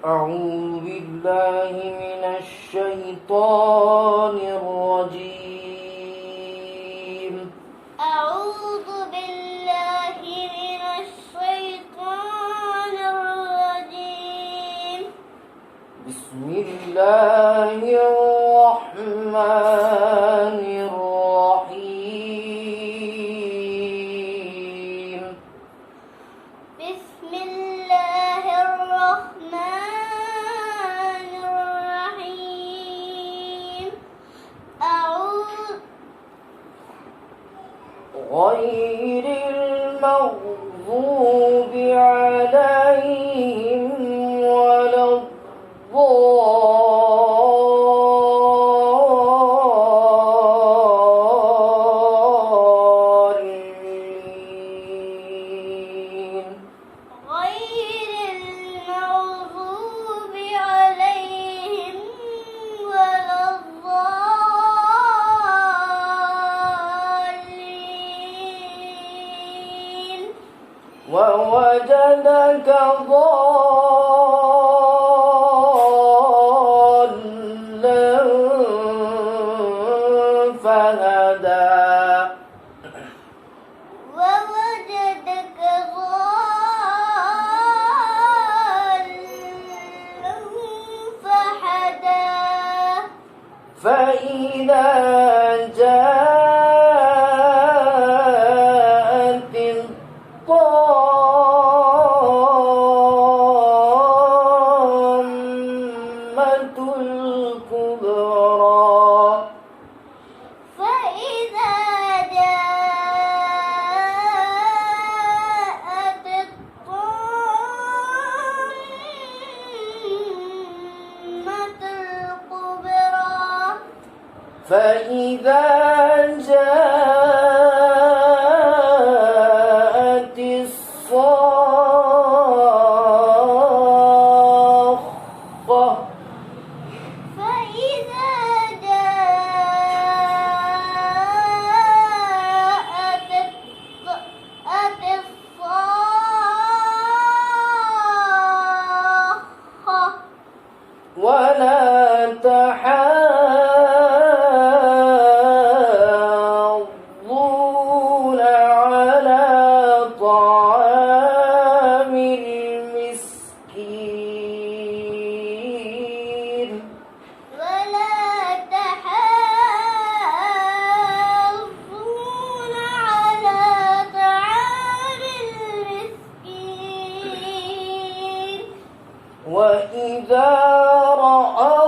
أعوذ بالله من الشيطان الرجيم. أعوذ بالله من الشيطان الرجيم. بسم الله الرحمن الرحيم. بسم الله الرحمن الرحيم. غير المغضوب عليهم ولا الضالين. غير المغضوب عليهم ولا الضالين. ووجدك ضالا فهدى. ووجدك ضالا فهدى. فإذا جاءت الطامة الكبرى. فإذا جاءت الطامة الكبرى. فإذا جاءت الصاخة. فإذا جاءت الصاخة. ولا تحاضون على طعام المسكين. ولا تحاضون على طعام المسكين. وإذا رأوا